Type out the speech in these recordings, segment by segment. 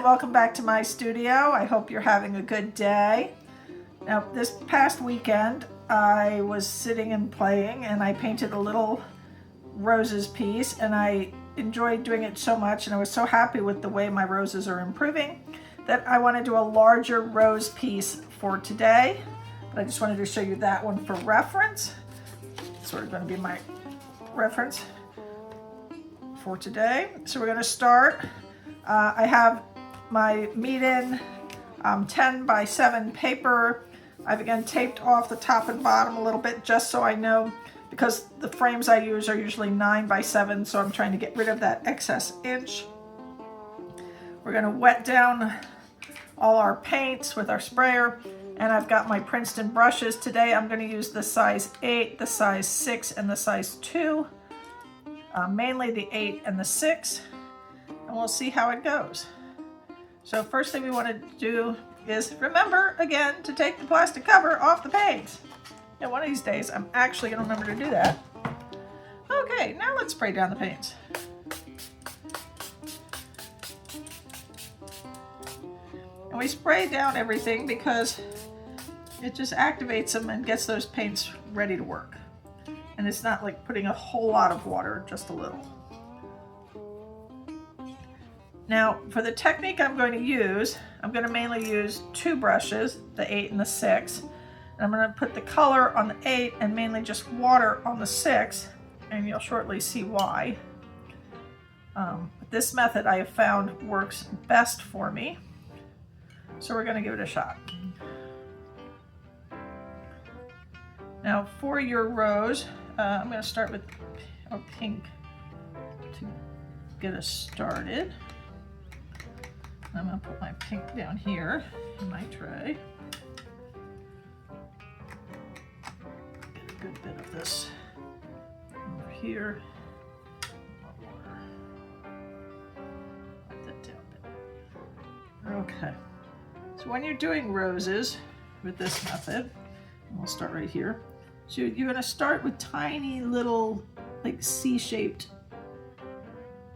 welcome back to my studio. I hope you're having a good day. Now, this past weekend, I was sitting and playing, and I painted a little roses piece, and I enjoyed doing it so much, and I was so happy with the way my roses are improving that I want to do a larger rose piece for today. But I just wanted to show you that one for reference. It's sort of going to be my reference for today. So we're going to start. I have my Miden 10 by 7 paper. I've again taped off the top and bottom a little bit just so I know, because the frames I use are usually 9 by 7, so I'm trying to get rid of that excess inch. We're going to wet down all our paints with our sprayer, and I've got my Princeton brushes. Today I'm going to use the size 8, the size 6, and the size 2. Mainly the 8 and the 6, and we'll see how it goes. So first thing we want to do is remember again to take the plastic cover off the paints. And one of these days I'm actually going to remember to do that. Okay, now let's spray down the paints. And we spray down everything because it just activates them and gets those paints ready to work. And it's not like putting a whole lot of water, just a little. Now, for the technique I'm going to use, I'm going to mainly use 2 brushes, the 8 and the 6. And I'm going to put the color on the 8 and mainly just water on the 6, and you'll shortly see why. This method I have found works best for me, so we're going to give it a shot. Now, for your rose, I'm going to start with a pink to get us started. I'm going to put my pink down here in my tray. Get a good bit of this over here. More water. Put that down a bit. Okay. So when you're doing roses with this method, and we'll start right here. So you're going to start with tiny little, like C-shaped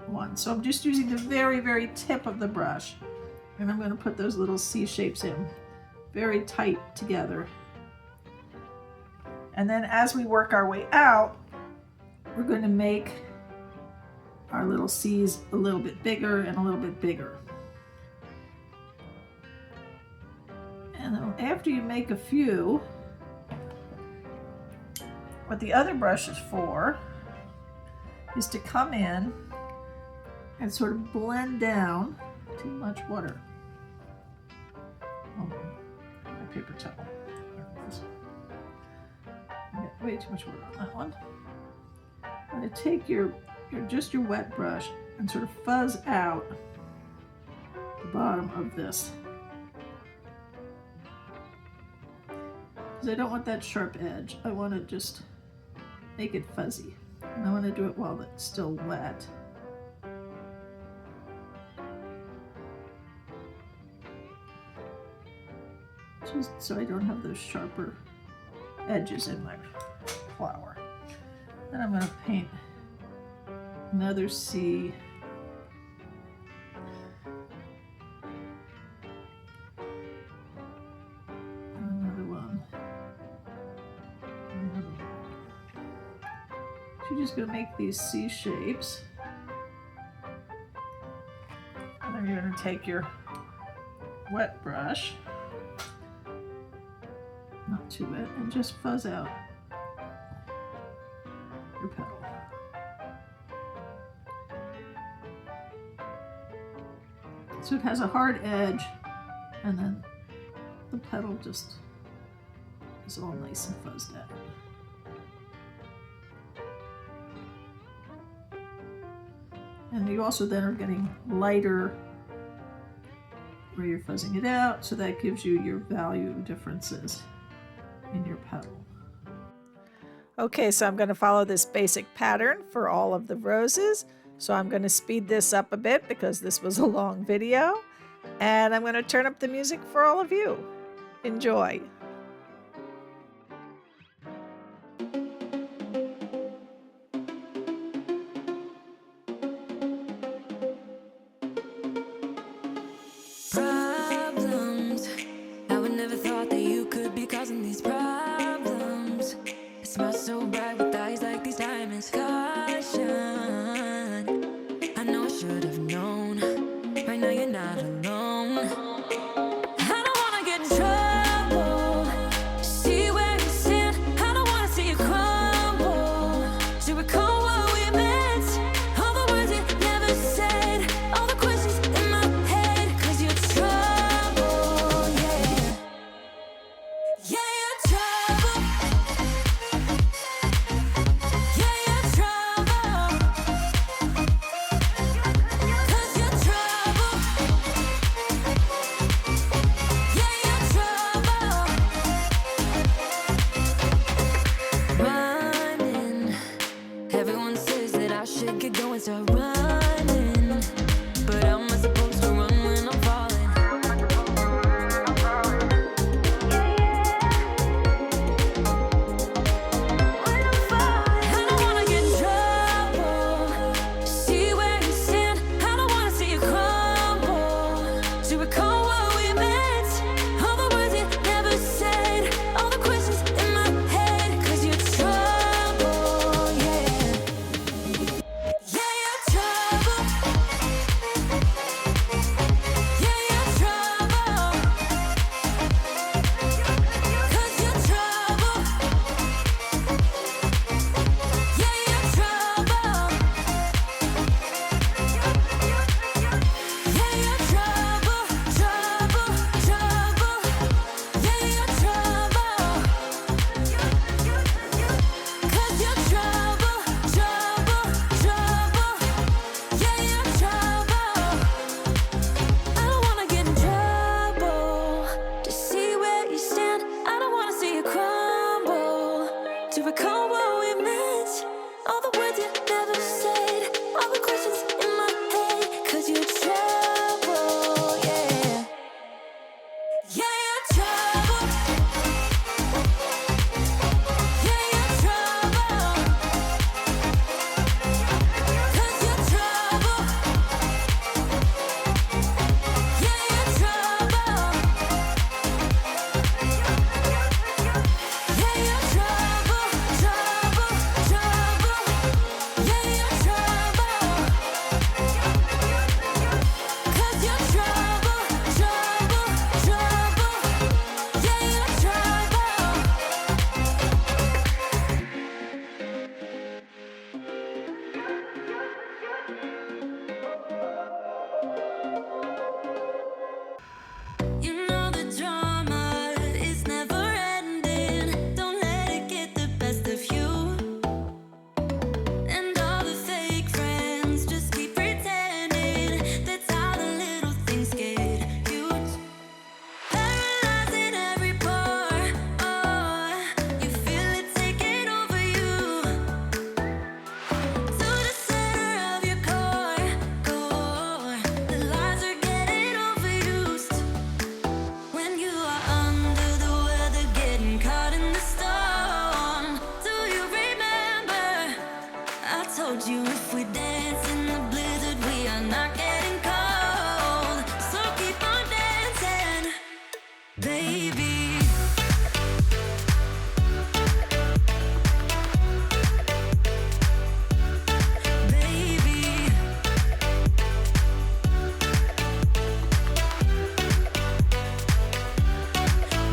ones. So I'm just using the very, very tip of the brush, and I'm going to put those little C-shapes in very tight together. And then as we work our way out, we're going to make our little C's a little bit bigger and a little bit bigger. And then after you make a few, what the other brush is for is to come in and sort of blend down. Too much water. Oh, my paper towel. I got way too much water on that one. I'm going to take your wet brush and sort of fuzz out the bottom of this, because I don't want that sharp edge. I want to just make it fuzzy, and I want to do it while it's still wet. Just so I don't have those sharper edges in my flower. Then I'm going to paint another C. You're just going to make these C shapes, and then you're going to take your wet brush, not too wet, and just fuzz out your petal. So it has a hard edge, and then the petal just is all nice and fuzzed out. And you also then are getting lighter where you're fuzzing it out, so that gives you your value differences in your petal. Okay, so I'm going to follow this basic pattern for all of the roses. So I'm going to speed this up a bit because this was a long video, and I'm going to turn up the music for all of you. Enjoy. problems. I would never thought that you could be causing these problems. It smells so bright with eyes like these diamonds. Caution, I know I should have known. Right now you're not alone. I don't wanna get in trouble. See where you stand. I don't wanna see you crumble. To recall what we meant, all the words you never said, all the questions in my head. 'Cause you're trouble, yeah. Yeah, you're trouble. Yeah, you're trouble. 'Cause you're trouble. Yeah, you're trouble. Running. Everyone says that I should get going, so running. But how am I supposed to run when I'm falling? I don't wanna get in trouble. See where you stand. I don't wanna see you crumble. To recall what we meant, all the words you never said, all the questions in my head. 'Cause you're trouble, yeah. Yeah, you're trouble. Yeah, you're trouble. 'Cause you're trouble. Yeah, you're trouble. Yeah, you're trouble, trouble, trouble. Yeah, you're trouble. 'Cause you're trouble, trouble, trouble. Yeah, you're trouble. I don't wanna get in trouble. To see where you stand, I don't wanna see you crumble. To recall what we meant, all the words you never said, all the questions in my head. 'Cause you're trouble, yeah. Yeah, you're trouble. Yeah, you're trouble. 'Cause you're trouble. Yeah, you're trouble. Yeah, you're trouble, trouble, trouble. Yeah, you're trouble. 'Cause you're trouble, trouble, trouble. Yeah, you're trouble. You know the drama is never ending. Don't let it get the best of you. And all the fake friends just keep pretending. That's how the little things get huge. Paralyzing every pore. Oh, you feel it taking over you. To the center of your core. The lies are getting overused. When you are under the weather, getting caught in the storm. Do you remember? I told you if we dance in the blizzard, we are not getting cold. So keep on dancing, baby. Baby.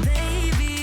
Baby.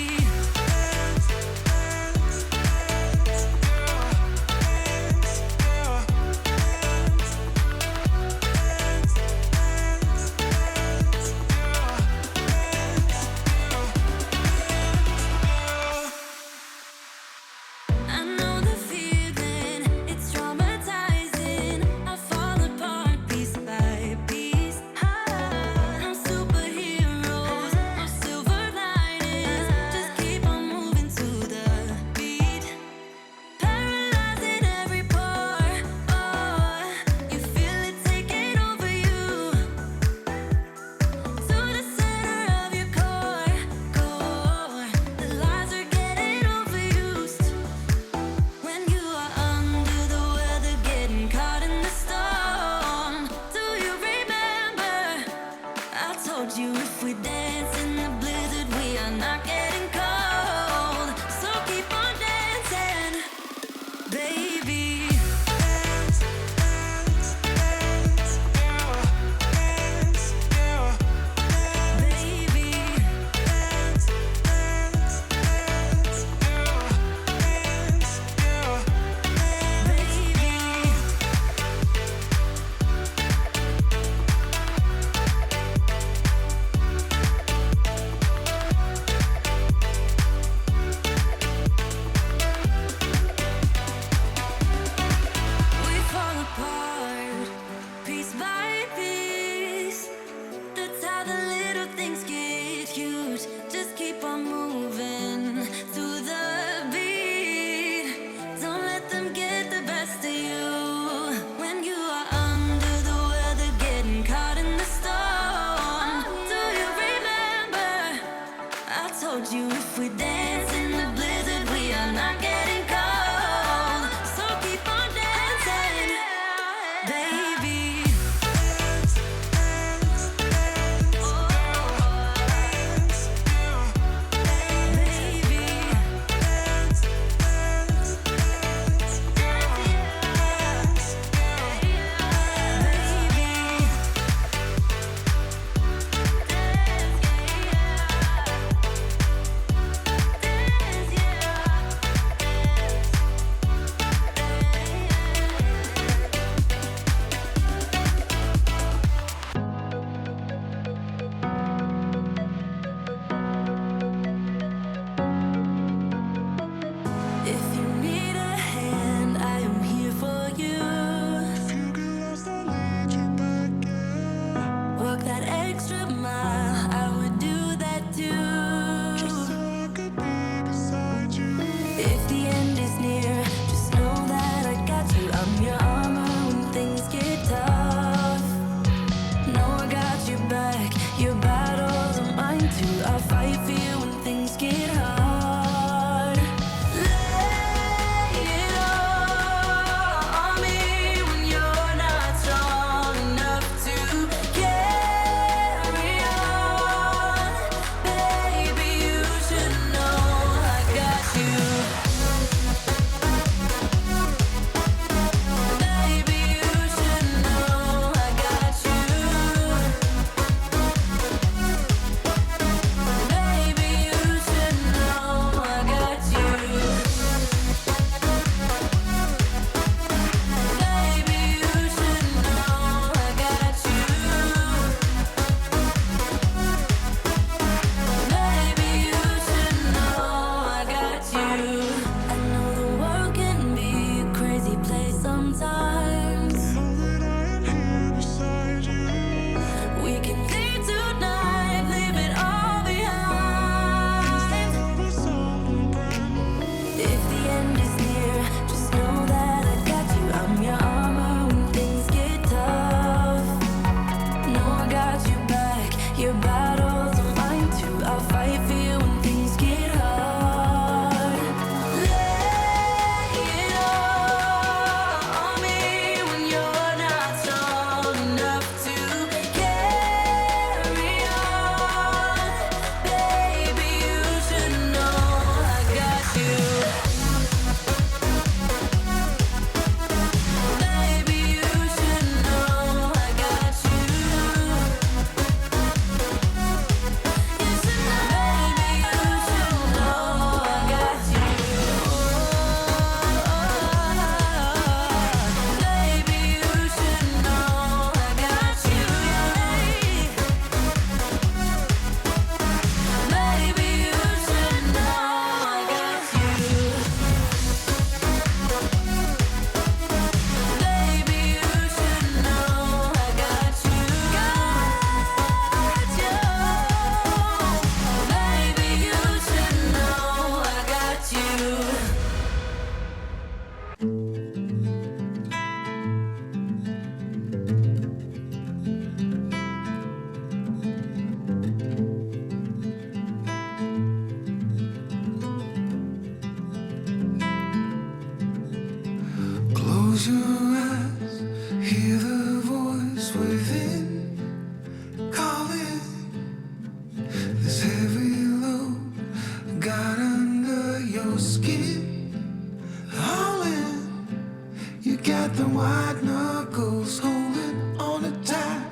and white knuckles holding on to tight,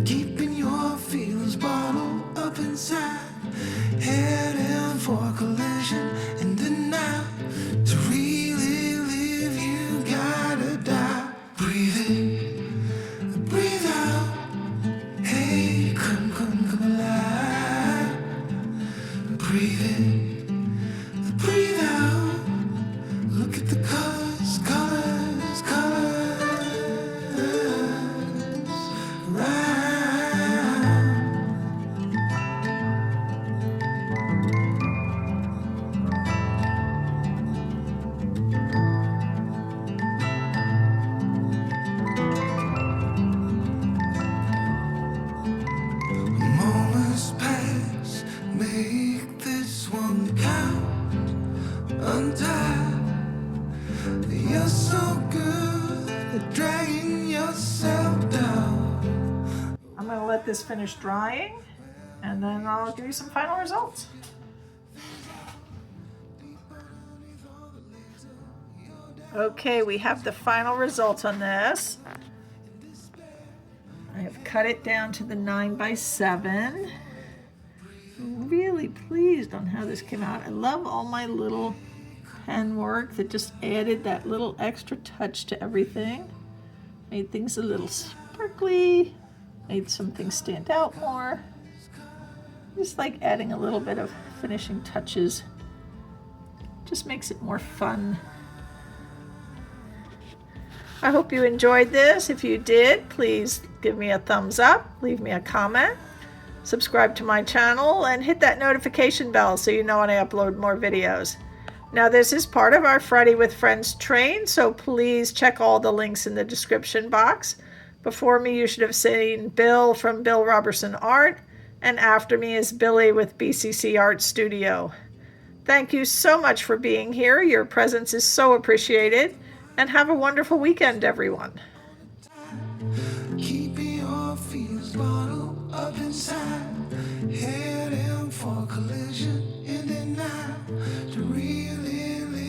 keeping your feelings bottled up inside, heading for collision in the night. To really live, you gotta die. Breathe in, breathe out. Hey, come alive. Breathe in, breathe out. Look at the colors, colors, colors around. Moments pass, make this one count. Untie. You're so good at dragging yourself down. I'm going to let this finish drying, and then I'll give you some final results. Okay, we have the final results on this. I have cut it down to the 9x7. I'm really pleased on how this came out. I love all my little pen work that just added that little extra touch to everything. Made things a little sparkly, made some things stand out more. Just like adding a little bit of finishing touches. Just makes it more fun. I hope you enjoyed this. If you did, please give me a thumbs up, leave me a comment, subscribe to my channel, and hit that notification bell so you know when I upload more videos. Now, this is part of our Friday with Friends train, so please check all the links in the description box. Before me, you should have seen Bill from Roberson Art, and after me is Billy with BCC Arts Studio. Thank you so much for being here. Your presence is so appreciated, and have a wonderful weekend, everyone. Keeping your feelings bottled up inside, heading for collision in the night. To really live.